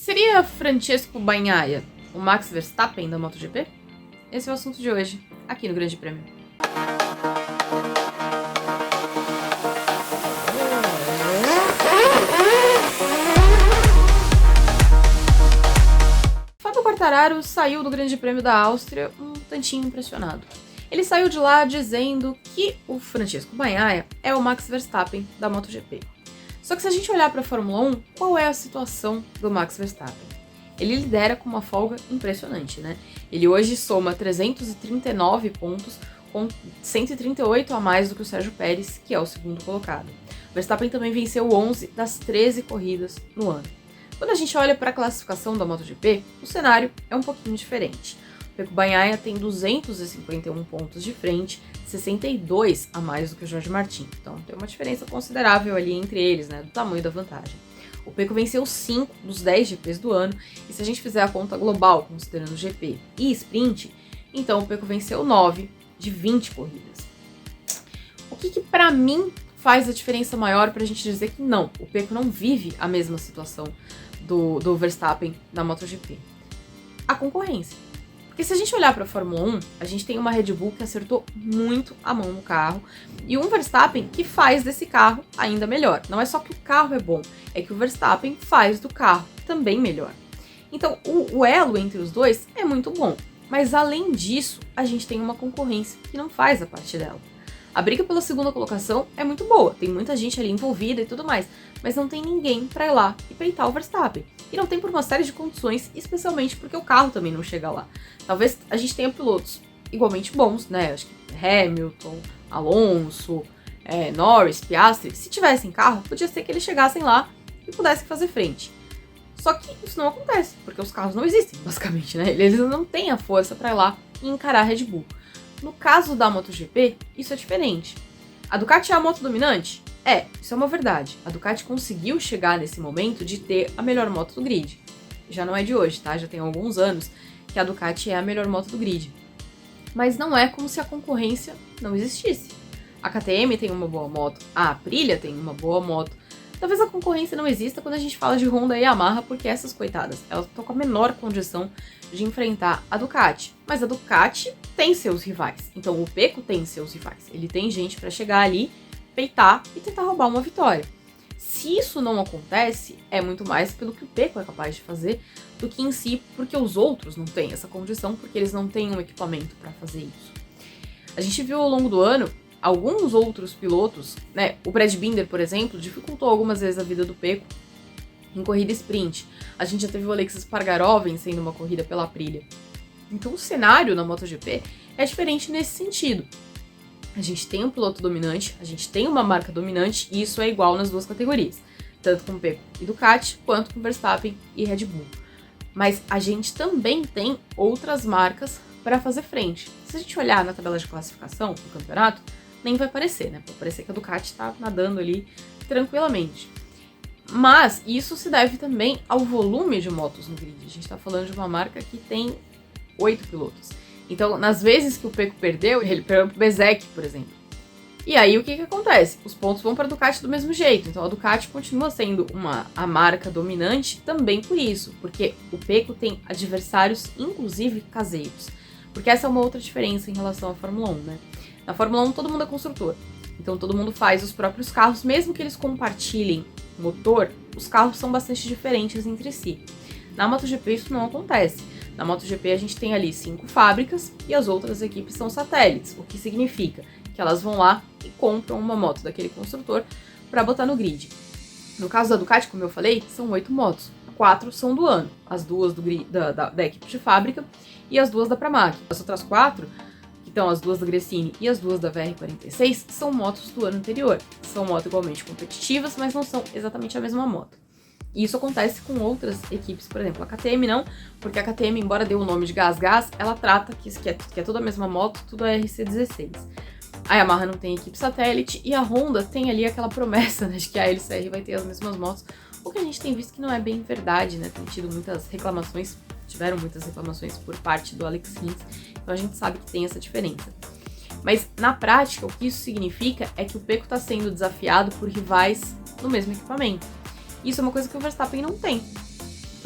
Seria Francesco Bagnaia o Max Verstappen da MotoGP? Esse é o assunto de hoje, aqui no Grande Prêmio. Fábio Quartararo saiu do Grande Prêmio da Áustria um tantinho impressionado. Ele saiu de lá dizendo que o Francesco Bagnaia é o Max Verstappen da MotoGP. Só que se a gente olhar para a Fórmula 1, qual é a situação do Max Verstappen? Ele lidera com uma folga impressionante, né? Ele hoje soma 339 pontos, com 138 a mais do que o Sérgio Pérez, que é o segundo colocado. O Verstappen também venceu 11 das 13 corridas no ano. Quando a gente olha para a classificação da MotoGP, o cenário é um pouquinho diferente. O Pecco Bagnaia tem 251 pontos de frente, 62 a mais do que o Jorge Martin. Então tem uma diferença considerável ali entre eles, né, do tamanho da vantagem. O Pecco venceu 5 dos 10 GPs do ano, e se a gente fizer a conta global, considerando GP e Sprint, então o Pecco venceu 9 de 20 corridas. O que pra mim faz a diferença maior pra gente dizer que não, o Pecco não vive a mesma situação do Verstappen na MotoGP? A concorrência. Porque se a gente olhar para a Fórmula 1, a gente tem uma Red Bull que acertou muito a mão no carro e um Verstappen que faz desse carro ainda melhor. Não é só que o carro é bom, é que o Verstappen faz do carro também melhor. Então, o elo entre os dois é muito bom, mas além disso, a gente tem uma concorrência que não faz a parte dela. A briga pela segunda colocação é muito boa, tem muita gente ali envolvida e tudo mais, mas não tem ninguém pra ir lá e peitar o Verstappen. E não tem por uma série de condições, especialmente porque o carro também não chega lá. Talvez a gente tenha pilotos igualmente bons, né? Acho que Hamilton, Alonso, Norris, Piastri. Se tivessem carro, podia ser que eles chegassem lá e pudessem fazer frente. Só que isso não acontece, porque os carros não existem, basicamente, né? Eles não têm a força pra ir lá e encarar a Red Bull. No caso da MotoGP, isso é diferente. A Ducati é a moto dominante? Isso é uma verdade. A Ducati conseguiu chegar nesse momento de ter a melhor moto do grid. Já não é de hoje, tá? Já tem alguns anos que a Ducati é a melhor moto do grid. Mas não é como se a concorrência não existisse. A KTM tem uma boa moto, a Aprilia tem uma boa moto. Talvez a concorrência não exista quando a gente fala de Honda e Yamaha, porque essas coitadas, elas estão com a menor condição de enfrentar a Ducati. Mas a Ducati tem seus rivais, então o Pecco tem seus rivais. Ele tem gente para chegar ali, peitar e tentar roubar uma vitória. Se isso não acontece, é muito mais pelo que o Pecco é capaz de fazer do que em si, porque os outros não têm essa condição, porque eles não têm um equipamento para fazer isso. A gente viu ao longo do ano alguns outros pilotos, né? O Brad Binder, por exemplo, dificultou algumas vezes a vida do Pecco em corrida sprint. A gente já teve o Alexis Spargaró vencendo uma corrida pela Aprilia. Então o cenário na MotoGP é diferente nesse sentido. A gente tem um piloto dominante, a gente tem uma marca dominante e isso é igual nas duas categorias, tanto com Pecco e Ducati, quanto com Verstappen e Red Bull. Mas a gente também tem outras marcas para fazer frente. Se a gente olhar na tabela de classificação do campeonato, nem vai parecer, né? Vai parecer que a Ducati está nadando ali tranquilamente. Mas isso se deve também ao volume de motos no grid. A gente está falando de uma marca que tem 8 pilotos. Então, nas vezes que o Pecco perdeu, ele perdeu pro Bezzecchi, por exemplo. E aí, o que acontece? Os pontos vão para a Ducati do mesmo jeito. Então, a Ducati continua sendo a marca dominante também por isso. Porque o Pecco tem adversários, inclusive caseiros. Porque essa é uma outra diferença em relação à Fórmula 1, né? Na Fórmula 1, todo mundo é construtor. Então, todo mundo faz os próprios carros. Mesmo que eles compartilhem motor, os carros são bastante diferentes entre si. Na MotoGP, isso não acontece. Na MotoGP a gente tem ali 5 fábricas e as outras equipes são satélites, o que significa que elas vão lá e compram uma moto daquele construtor para botar no grid. No caso da Ducati, como eu falei, são 8 motos. 4 são do ano, as 2 da equipe de fábrica e as 2 da Pramac. As outras 4, que estão as 2 da Gresini e as 2 da VR46, são motos do ano anterior. São motos igualmente competitivas, mas não são exatamente a mesma moto. E isso acontece com outras equipes, por exemplo, a KTM não, porque a KTM, embora dê o nome de Gas, ela trata que é toda a mesma moto, tudo é RC16. A Yamaha não tem equipe satélite e a Honda tem ali aquela promessa, né, de que a LCR vai ter as mesmas motos, o que a gente tem visto que não é bem verdade, né, tem tido muitas reclamações, tiveram muitas reclamações por parte do Alex Rins, então a gente sabe que tem essa diferença. Mas na prática, o que isso significa é que o Pecco está sendo desafiado por rivais no mesmo equipamento. Isso é uma coisa que o Verstappen não tem.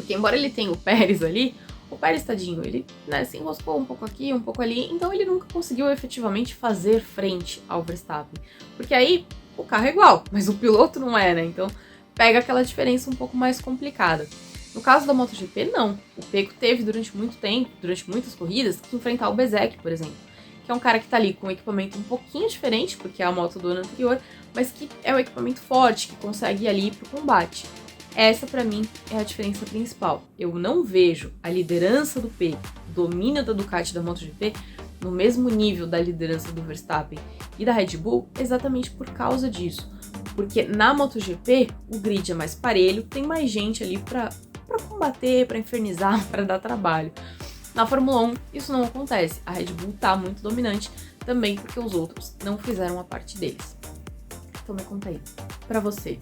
Porque embora ele tenha o Pérez ali, o Pérez, tadinho, ele, né, se enroscou um pouco aqui, um pouco ali, então ele nunca conseguiu efetivamente fazer frente ao Verstappen. Porque aí o carro é igual, mas o piloto não é, né? Então pega aquela diferença um pouco mais complicada. No caso da MotoGP, não. O Pecco teve durante muito tempo, durante muitas corridas, que enfrentar o Bezzecchi, por exemplo. Que é um cara que tá ali com um equipamento um pouquinho diferente, porque é a moto do ano anterior, mas que é um equipamento forte, que consegue ir ali pro combate. Essa, pra mim, é a diferença principal. Eu não vejo a liderança do Pecco, o domínio da Ducati da MotoGP, no mesmo nível da liderança do Verstappen e da Red Bull, exatamente por causa disso. Porque na MotoGP, o grid é mais parelho, tem mais gente ali pra combater, pra infernizar, pra dar trabalho. Na Fórmula 1, isso não acontece. A Red Bull tá muito dominante, também porque os outros não fizeram a parte deles. Então me conta aí, pra você,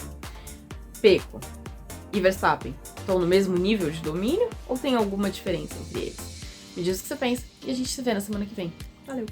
Pecco e Verstappen estão no mesmo nível de domínio ou tem alguma diferença entre eles? Me diz o que você pensa e a gente se vê na semana que vem. Valeu!